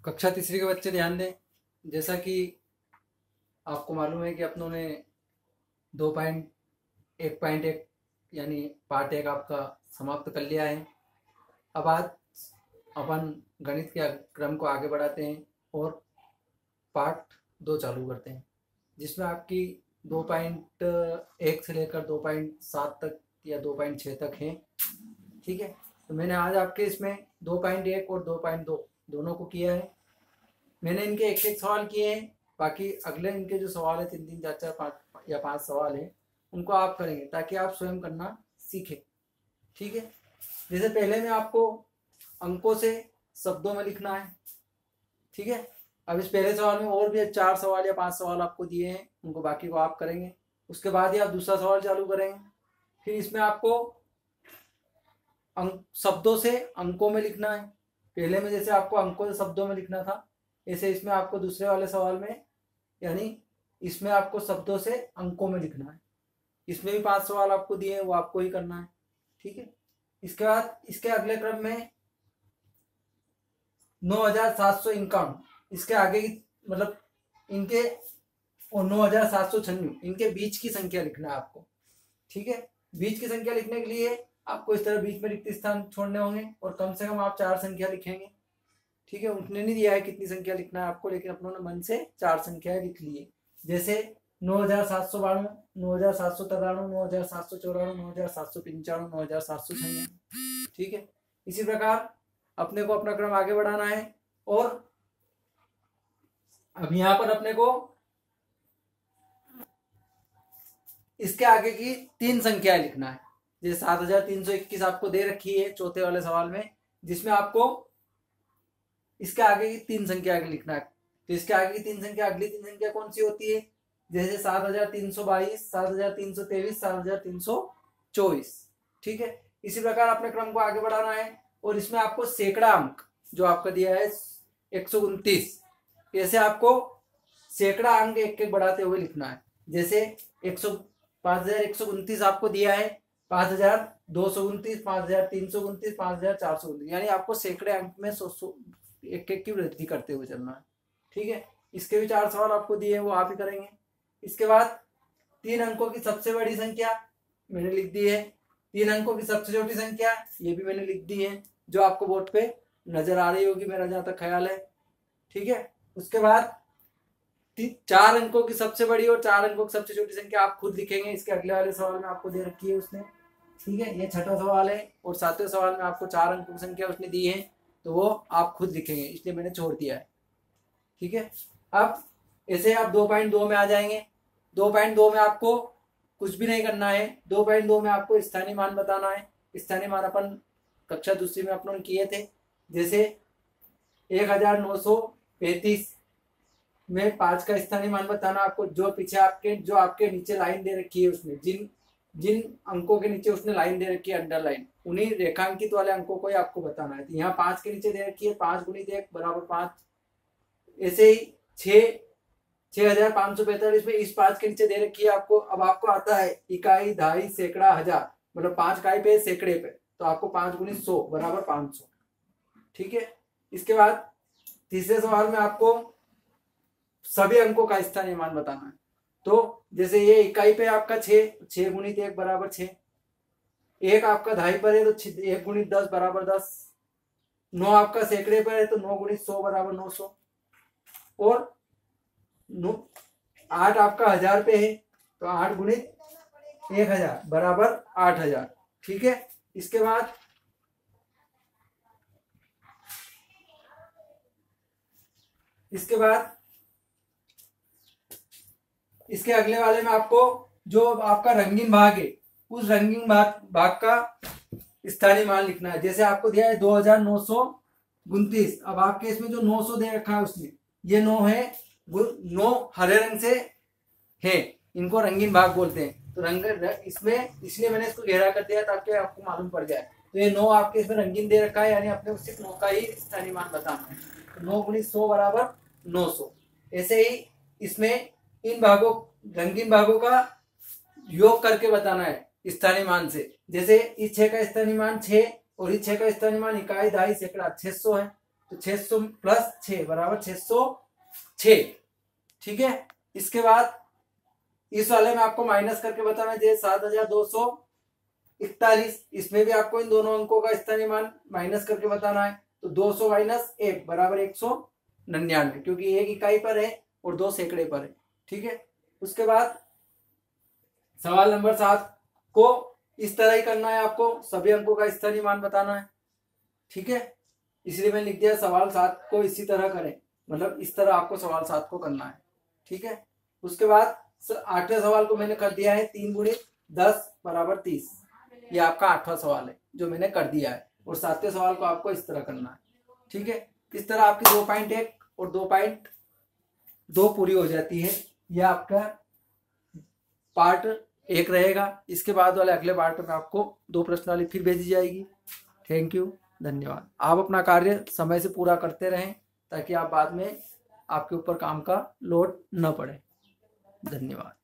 कक्षा तीसरी के बच्चे ध्यान दें। जैसा कि आपको मालूम है कि अपनों ने 2.1.1 यानी पार्ट 1 आपका समाप्त कर लिया है। अब आज अपन गणित के क्रम को आगे बढ़ाते हैं और पार्ट 2 चालू करते हैं, जिसमें आपकी 2.1 से लेकर 2.7 तक या 2.6 तक है। ठीक है, तो मैंने आज आपके इसमें 2.1 और 2.2 दोनों को किया है। मैंने इनके एक एक सवाल किए हैं, बाकी अगले इनके जो सवाल है 3 3 4 4 5 या 5 सवाल है उनको आप करेंगे ताकि आप स्वयं करना सीखें। ठीक है, जैसे पहले में आपको अंकों से शब्दों में लिखना है। ठीक है, अब इस पहले सवाल में और भी 4 सवाल या 5 सवाल आपको दिए हैं, उनको बाकी को आप करेंगे। उसके बाद ही आप दूसरा सवाल चालू करेंगे। फिर इसमें आपको शब्दों से अंकों में लिखना है। पहले में जैसे आपको अंकों से शब्दों में लिखना था, ऐसे इसमें आपको दूसरे वाले सवाल में यानी इसमें आपको शब्दों से अंकों में लिखना है। इसमें भी 5 सवाल आपको दिए हैं, वो आपको ही करना है। ठीक है, इसके बाद इसके अगले क्रम में 9751, इसके आगे की मतलब इनके और 9796 इनके बीच की संख्या लिखना है आपको। ठीक है, बीच की संख्या लिखने के लिए आपको इस तरह बीच में रिक्त स्थान छोड़ने होंगे और कम से कम आप 4 संख्या लिखेंगे। ठीक है, उन्होंने नहीं दिया है कितनी संख्या लिखना है आपको, लेकिन अपनों ने मन से 4 संख्याएं लिख ली है। जैसे 9792, 9793, 9794, 9795, 9796। ठीक है, इसी प्रकार अपने को अपना क्रम आगे बढ़ाना है। और अब यहां पर अपने को इसके आगे की 3 संख्याएं लिखना है। जैसे 7321 आपको दे रखी है चौथे वाले सवाल में, जिसमें आपको इसके आगे की 3 संख्या लिखना है। तो इसके आगे की 3 संख्या, अगली 3 संख्या कौन सी होती है? जैसे 7322, 7323, 7324। ठीक है, इसी प्रकार अपने क्रम को आगे बढ़ाना है। और इसमें आपको सैकड़ा अंक जो आपका दिया है 129, ऐसे आपको सैकड़ा अंक एक एक बढ़ाते हुए लिखना है। जैसे 5129 आपको दिया है, 5229, 5329, 5429, यानी आपको सैकड़े अंक में एक एक की वृद्धि करते हुए चलना है। ठीक है, इसके भी 4 सवाल आपको दिए हैं, वो आप ही करेंगे। इसके बाद 3 अंकों की सबसे बड़ी संख्या मैंने लिख दी है, 3 अंकों की सबसे छोटी संख्या ये भी मैंने लिख दी है, जो आपको बोर्ड पे नजर आ रही होगी, मेरा जहां तक ख्याल है। ठीक है, उसके बाद 4 अंकों की सबसे बड़ी और 4 अंकों की सबसे छोटी संख्या आप खुद लिखेंगे। इसके अगले वाले सवाल में आपको दे रखी है उसने। ठीक है, ये 6वां सवाल है और 7वें सवाल में आपको 4 अंकों की संख्या उसने दी है, तो वो आप खुद लिखेंगे, इसलिए मैंने छोड़ दिया है। ठीक है, अब ऐसे आप 2.2 में आ जाएंगे। 2.2 में आपको कुछ भी नहीं करना है। 2.2 में आपको स्थानीय मान बताना है। स्थानीय मान अपन कक्षा दूसरी में अपनों ने किए थे। जैसे 1935 में 5 का स्थानीय मान बताना आपको, जो पीछे जो आपके नीचे लाइन दे रखी है उसमें जिन अंकों के नीचे उसने लाइन दे रखी है अंडरलाइन, उन्हीं रेखांकित वाले अंकों को ही आपको बताना है। तो यहाँ 5 के नीचे दे रखी है 5 × 1 = 5। ऐसे ही 6545 में इस 5 के नीचे दे रखी है आपको। अब आपको आता है इकाई, दहाई, सैकड़ा, हजार, मतलब 5 इकाई पे सैकड़े पे, तो आपको 5 × 100 = 500। ठीक है, इसके बाद तीसरे सवाल में आपको सभी अंकों का स्थानीय मान बताना है। तो जैसे ये इकाई पे आपका 6 × 1 = 6, 1 आपका दहाई पर है तो 1 × 10 = 10, 9 आपका सैकड़े पर है तो 9 × 100 = 900, और 8 आपका हजार पे है तो 8 × 1000 = 8000। ठीक है, इसके बाद इसके अगले वाले में आपको जो आपका रंगीन भाग है उस रंगीन भाग का स्थानीय मान लिखना है। जैसे आपको दिया है 2929। अब आपके इसमें जो 900 दे रखा है उसमें ये 9 है, 9 हरे रंग से है, इनको रंगीन भाग बोलते हैं। तो इसमें इसलिए मैंने इसको गहरा कर दिया ताकि आपको मालूम पड़ जाए। तो ये 9 आपके इसमें रंगीन दे रखा है, यानी अपने सिर्फ 9 का ही स्थानीय मान बताना है। तो 9 × 100 = 900। ऐसे ही इसमें इन भागों रंगीन भागों का योग करके बताना है स्थानीय मान से। जैसे इस 6 का स्थानीय मान 6 और इस 6 का स्थानीय मान इकाई, दहाई, सैकड़ा 600 है। तो 600 प्लस 6 बराबर 606। ठीक है, इसके बाद इस वाले में आपको माइनस करके बताना है 7241, इसमें भी आपको इन दोनों अंकों का स्थानीय मान माइनस करके बताना है। तो 200 माइनस 1 बराबर 199, क्योंकि 1 इकाई पर है और 2 सैकड़े पर है। ठीक है, उसके बाद सवाल नंबर 7 को इस तरह ही करना है, आपको सभी अंकों का स्थानीय मान बताना है। ठीक है, इसलिए मैंने लिख दिया सवाल 7 को इसी तरह करें, मतलब इस तरह आपको सवाल 7 को करना है। ठीक है, उसके बाद 8वें सवाल को मैंने कर दिया है 3 × 10 बराबर 30, ये आपका 8वां सवाल है जो मैंने कर दिया है। और 7वें सवाल को आपको इस तरह करना है। ठीक है, इस तरह आपकी 2.1 और 2.2 पूरी हो जाती है। यह आपका पार्ट 1 रहेगा। इसके बाद वाले अगले पार्ट में आपको 2 प्रश्नावली फिर भेजी जाएगी। थैंक यू, धन्यवाद। आप अपना कार्य समय से पूरा करते रहें ताकि आप बाद में आपके ऊपर काम का लोड न पड़े। धन्यवाद।